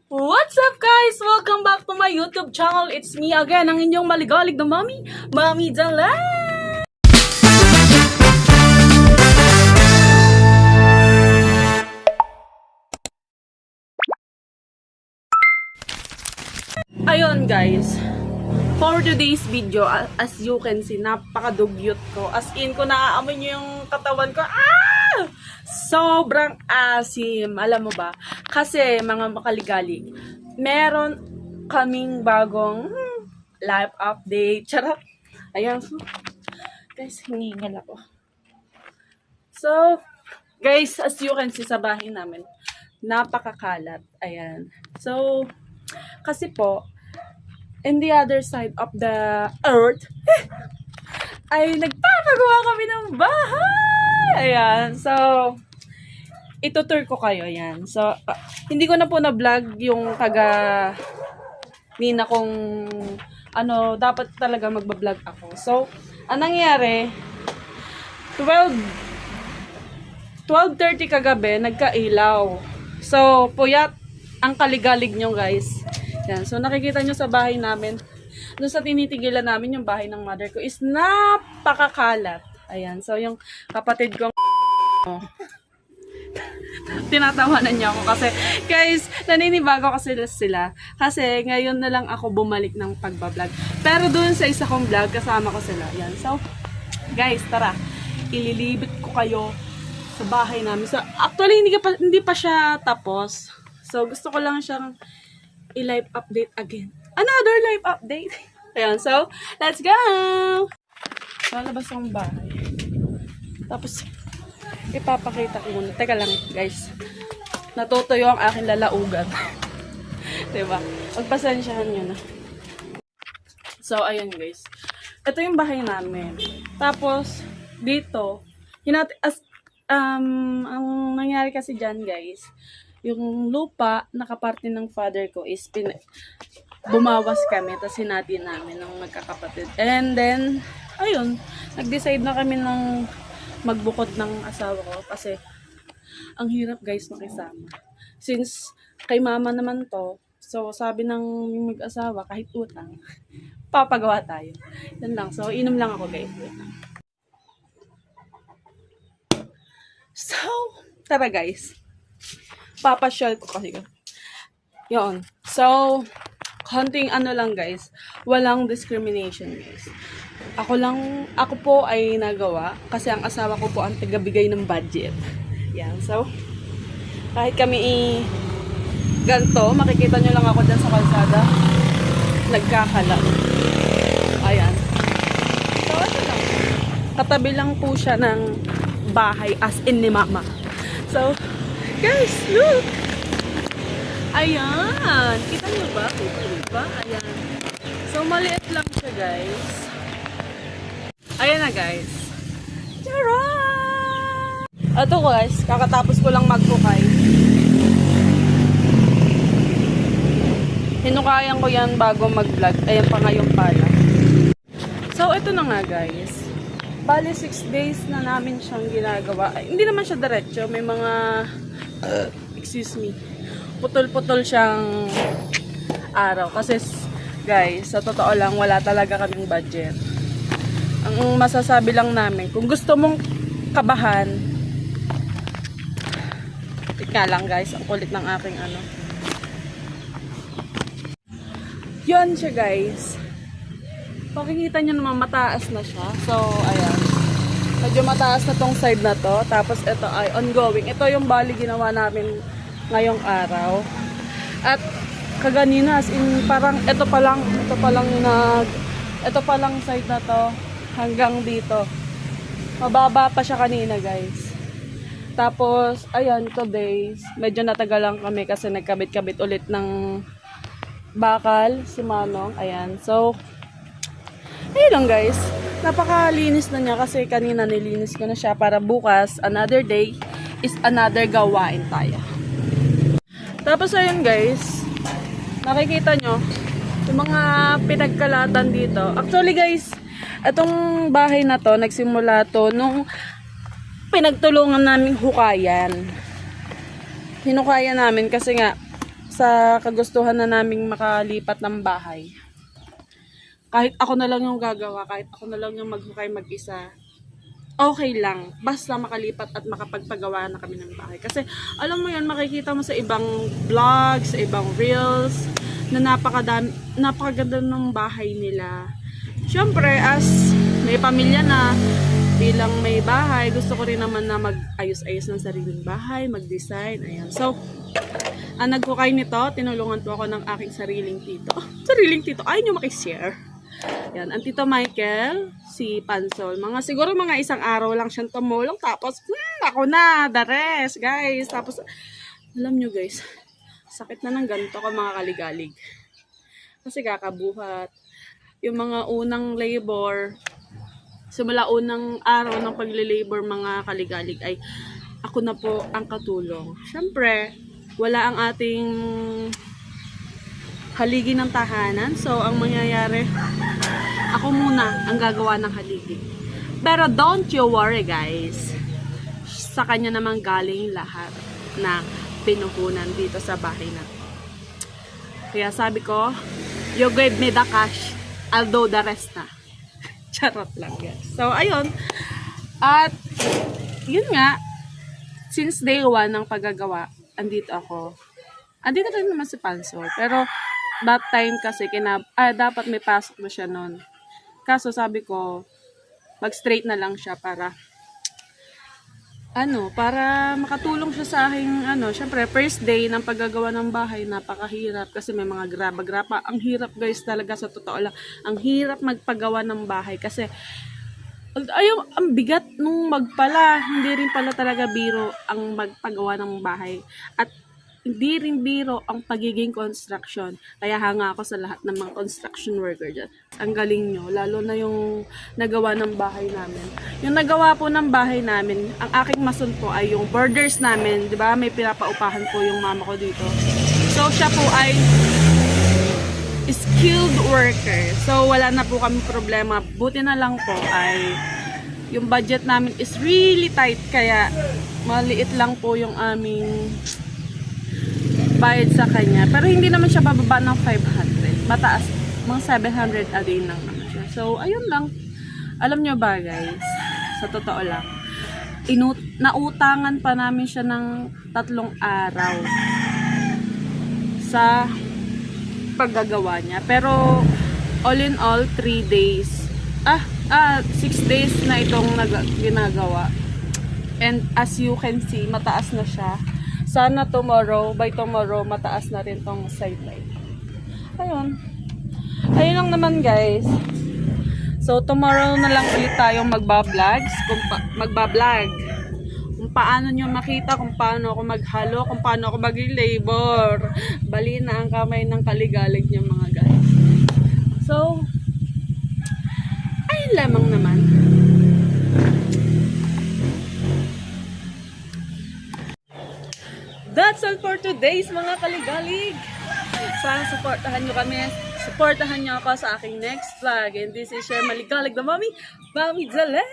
What's up guys? Welcome back to my YouTube channel. It's me again, ang inyong maligalig na mommy, Mami Dala. Ayun guys, for today's video, as you can see, napakadugyot ko. As in, kung naaamoy nyo yung katawan ko, sobrang asim. Alam mo ba? Kasi mga makaligalig, meron kaming bagong live update. Charot. Ayan. So, guys, hiningal ako. So, guys, as you can see sa bahay namin, napakakalat. Ayan. So, kasi po, in the other side of the earth, ay nagpapagawa kami ng bahay. Ayan. So, itutur ko kayo. Ayan. So, hindi ko na po na-vlog yung nina kong dapat talaga magbablog ako. So, anong nangyari, 12:30 kagabi, nagkailaw. So, puyat ang kaligalig nyo guys. Yan. So, nakikita nyo sa bahay namin, doon sa tinitigilan namin, yung bahay ng mother ko is napakakalat. Ayan. So, yung kapatid ko, tinatawanan niya ako kasi, guys, naninibago kasi sila. Kasi, ngayon na lang ako bumalik ng pagbablog. Pero doon sa isa kong vlog, kasama ko sila. Ayan. So, guys, tara. Ililibit ko kayo sa bahay namin. So, actually, hindi pa siya tapos. So, gusto ko lang siyang i-live update again. Another live update. Ayan, so, let's go! Lalabas ang bahay. Tapos, ipapakita ko muna. Teka lang, guys. Natutuyo ang aking lalaugan. Diba? Pagpasensyahan nyo na. So, ayan, guys. Ito yung bahay namin. Tapos, dito, ang nangyari kasi dyan, guys, yung lupa, nakaparte ng father ko is bumawas kami, tapos hinati namin ng magkakapatid. And then, ayun, nag-decide na kami ng magbukod ng asawa ko kasi ang hirap guys makisama. Since kay mama naman to, so sabi ng mag-asawa, kahit utang, papagawa tayo. Yan lang. So, inom lang ako guys. So, tara guys. Papasyal ko kasi. Yun. So, konting lang guys. Walang discrimination guys. Ako po ay nagawa kasi ang asawa ko po ang tagabigay ng budget. Yan. So, kahit kami ganto, makikita nyo lang ako dyan sa kalsada. Nagkakalat. Ayan. So, ano lang. Katabi lang po siya ng bahay as in ni mama. So, guys, look! Ayan! Kita nyo ba? Ayan. So, maliit lang siya, guys. Ayan na, guys. Charan! Ito, guys. Kakatapos ko lang maghukay. Hinukayan ko yan bago mag-vlog. Ayan pa ngayon pala. So, ito na nga, guys. Bali, 6 days na namin siyang ginagawa. Ay, hindi naman siya diretso. May mga excuse me, putol-putol siyang araw. Kasi, guys, sa totoo lang, wala talaga kaming budget. Ang masasabi lang namin, kung gusto mong kabahan, ika lang guys, ang kulit ng aking Yun siya guys. Pakikita nyo naman, mataas na siya. So, ayan. Medyo mataas na tong side na to. Tapos, ito ay ongoing. Ito yung bali ginawa namin ngayong araw. At, kaganina, as in, parang, ito pa lang side na to, hanggang dito. Mababa pa siya kanina, guys. Tapos, ayan, today, medyo natagalan kami kasi nagkabit-kabit ulit ng bakal, si Manong. Ayan. So, ayun lang guys, napakalinis na niya kasi kanina nilinis ko na siya para bukas, another day, is another gawain tayo. Tapos ayun guys, nakikita nyo, yung mga pinagkalatan dito. Actually guys, itong bahay na to, nagsimula to nung pinagtulungan namin hukayan. Hinukayan namin kasi nga, sa kagustuhan na naming makalipat ng bahay. Kahit ako na lang yung gagawa, kahit ako na lang yung maghukay mag-isa, okay lang. Basta makalipat at makapagpagawa na kami ng bahay. Kasi, alam mo yan, makikita mo sa ibang vlogs, sa ibang reels, na napakaganda ng bahay nila. Siyempre, as may pamilya na, bilang may bahay, gusto ko rin naman na mag-ayos-ayos ng sariling bahay, mag-design, ayan. So, ang nagkukay nito, tinulungan po ako ng aking sariling tito. Sariling tito, ayaw nyo makishare. Yan, ang Tito Michael, si Pansol. Siguro mga isang araw lang siyang tumulong. Tapos, ako na, the rest, guys. Tapos, alam nyo guys, sakit na ng ganito ko mga kaligalig. Kasi kakabuhat. Yung mga unang labor, simula unang araw ng pagle-labor mga kaligalig ay ako na po ang katulong. Siyempre, wala ang ating haligi ng tahanan. So, ang mangyayari, ako muna ang gagawa ng haligi. Pero don't you worry guys. Sa kanya naman galing lahat na pinuhunan dito sa bahay na. Kaya sabi ko, you give me the cash, I'll do the rest na. Charot lang guys. So, ayun. At, yun nga, since day 1 ng paggagawa, andito ako. Andito rin naman si Pansol. Pero, that time kasi dapat may pasok na siya noon. Kaso sabi ko, mag-straight na lang siya para makatulong siya sa aking syempre first day ng paggagawa ng bahay, napakahirap kasi may mga graba-graba. Ang hirap guys talaga, sa totoo lang. Ang hirap magpagawa ng bahay kasi ang bigat nung magpala. Hindi rin pala talaga biro ang magpagawa ng bahay. At hindi rin biro ang pagiging construction. Kaya hanga ako sa lahat ng mga construction worker dyan. Ang galing nyo, lalo na yung nagawa ng bahay namin. Yung nagawa po ng bahay namin, ang aking mason po ay yung borders namin. Diba? May pinapaupahan po yung mama ko dito. So, siya po ay skilled worker. So, wala na po kami problema. Buti na lang po ay yung budget namin is really tight. Kaya, maliit lang po yung aming bayad sa kanya. Pero hindi naman siya bababa ng 500. Mataas. Mga 700 a day lang naman siya. So, ayun lang. Alam nyo ba guys, sa totoo lang, nautangan pa namin siya ng 3 araw sa paggagawa niya. Pero, all in all, 3 days. 6 days na itong ginagawa. And as you can see, mataas na siya. Sana by tomorrow, mataas na rin tong sideline. Ayun. Ayun lang naman guys. So, tomorrow na lang ulit tayong magbablog. Kung paano nyo makita, kung paano ako maghalo, kung paano ako mag-labor. Bali na ang kamay ng kaligalig nyo mga guys. So, ayun lamang naman. That's all for today's mga kaligalig. Sana supportahan nyo kami. Supportahan nyo ako sa aking next vlog. And this is your Maligalig na Mommy, Mami Jalel.